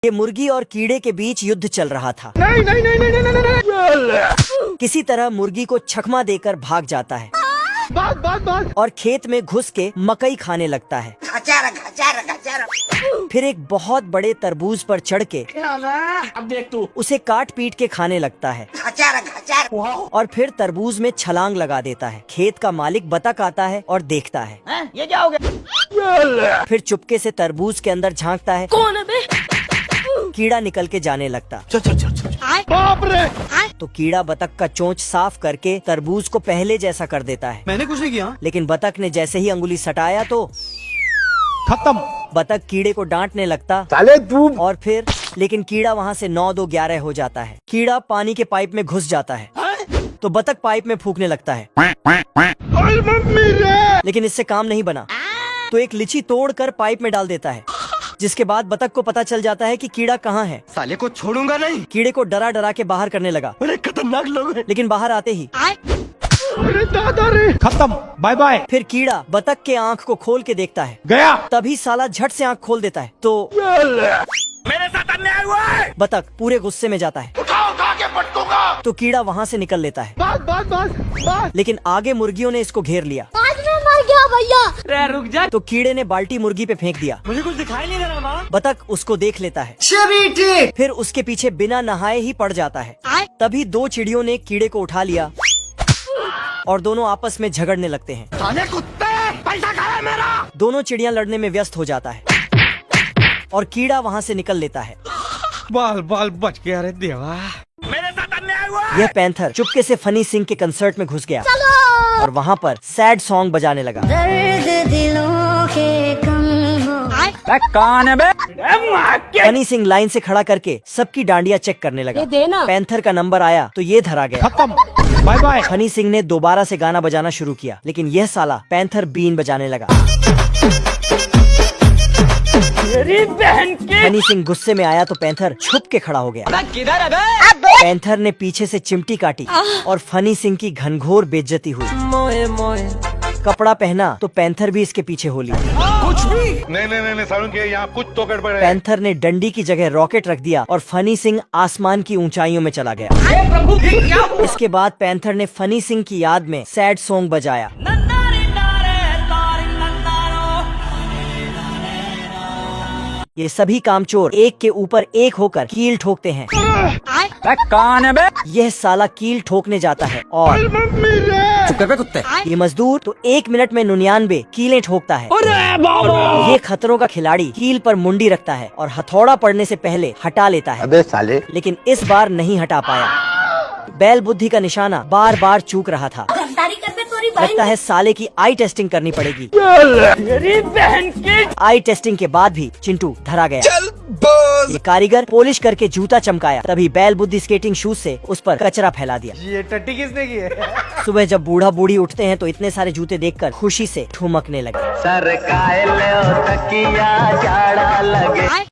ये मुर्गी और कीड़े के बीच युद्ध चल रहा था। नहीं नहीं नहीं नहीं नहीं नहीं। किसी तरह मुर्गी को छकमा देकर भाग जाता है बस। और खेत में घुस के मकई खाने लगता है। फिर एक बहुत बड़े तरबूज पर चढ़ के अब देख तू। उसे काट पीट के खाने लगता है और फिर तरबूज में छलांग लगा देता है। खेत का मालिक बतख आता है और देखता है। ये क्या हो गया? फिर चुपके से तरबूज के अंदर झांकता है। कौन है बे? कीड़ा निकल के जाने लगता। बाप रे। तो कीड़ा बतख का चोंच साफ करके तरबूज को पहले जैसा कर देता है। मैंने कुछ नहीं किया। लेकिन बतख ने जैसे ही अंगुली सटाया तो खत्म। बतख कीड़े को डांटने लगता। साले तू। और फिर लेकिन कीड़ा वहाँ से 9-2-11 हो जाता है। कीड़ा पानी के पाइप में घुस जाता है तो बतख पाइप में फूकने लगता है। मम्मी रे। लेकिन इससे काम नहीं बना तो एक लीची तोड़कर पाइप में डाल देता है, जिसके बाद बतख को पता चल जाता है कि कीड़ा कहाँ है। साले को छोड़ूंगा नहीं। कीड़े को डरा डरा के बाहर करने लगा। अरे खतरनाक लोग हैं। लेकिन बाहर आते ही अरे दादा रे। खत्म। Bye bye. फिर कीड़ा बतख के आँख को खोल के देखता है। गया। तभी साला झट से आँख खोल देता है तो मेरे साथ अन्याय हुआ है। बतख पूरे गुस्से में जाता है। उठा के पटकूंगा। तो कीड़ा वहाँ से निकल लेता है। बस। लेकिन आगे मुर्गियों ने इसको घेर लिया। आज मैं मर गया भैया। रुक जा। तो कीड़े ने बाल्टी मुर्गी पे फेंक दिया। मुझे कुछ दिखाई नहीं दे रहा मामा। बतख उसको देख लेता है। फिर उसके पीछे बिना नहाए ही पड़ जाता है। तभी 2 चिड़ियों ने कीड़े को उठा लिया और दोनों आपस में झगड़ने लगते हैं। साले कुत्ते, पैसा खाया मेरा। दोनों चिड़ियां लड़ने में व्यस्त हो जाता है और कीड़ा वहाँ से निकल लेता है। बाल बच गया रे देवा। मेरे साथ अन्याय हुआ। यह पैंथर चुपके से फनी सिंह के कंसर्ट में घुस गया और वहाँ पर सैड सॉन्ग बजाने लगा। दर्द दिलों के कम हो। कौन है बे? फनी सिंह लाइन से खड़ा करके सबकी डांडिया चेक करने लगा। ये देना। पैंथर का नंबर आया तो ये धरा गया। खत्म। Bye bye. फनी सिंह ने दोबारा से गाना बजाना शुरू किया, लेकिन यह साला पैंथर बीन बजाने लगा। फनी सिंह गुस्से में आया तो पैंथर छुप के खड़ा हो गया। किधर है बे? पैंथर ने पीछे से चिमटी काटी और फनी सिंह की घनघोर बेइज्जती हुई। कपड़ा पहना तो पैंथर भी इसके पीछे हो लिया। कुछ भी नहीं सारुण के यहाँ कुछ तो गड़बड़ है। पैंथर ने डंडी की जगह रॉकेट रख दिया और फनी सिंह आसमान की ऊंचाइयों में चला गया। प्रभु क्या हुआ? इसके बाद पैंथर ने फनी सिंह की याद में सैड सॉन्ग बजाया। ये सभी कामचोर एक के ऊपर एक होकर कील ठोकते हैं। कौन है बे? यह साला कील ठोकने जाता है और कुत्ते। ये मजदूर तो 1 मिनट में 99 कीलें ठोकता है। ये खतरों का खिलाड़ी कील पर मुंडी रखता है और हथौड़ा पड़ने से पहले हटा लेता है। अबे साले। लेकिन इस बार नहीं हटा पाया। बैल बुद्धि का निशाना बार बार चूक रहा था। लगता है साले की आई टेस्टिंग करनी पड़ेगी। आई टेस्टिंग के बाद भी चिंटू धरा गया। ये कारीगर पॉलिश करके जूता चमकाया, तभी बैल बुद्धि स्केटिंग शूज से उस पर कचरा फैला दिया। ये टट्टी किसने की है? सुबह जब बूढ़ा बूढ़ी उठते हैं तो इतने सारे जूते देखकर खुशी से ठुमकने लगे। सर कायल तकिया जाड़ा लगे।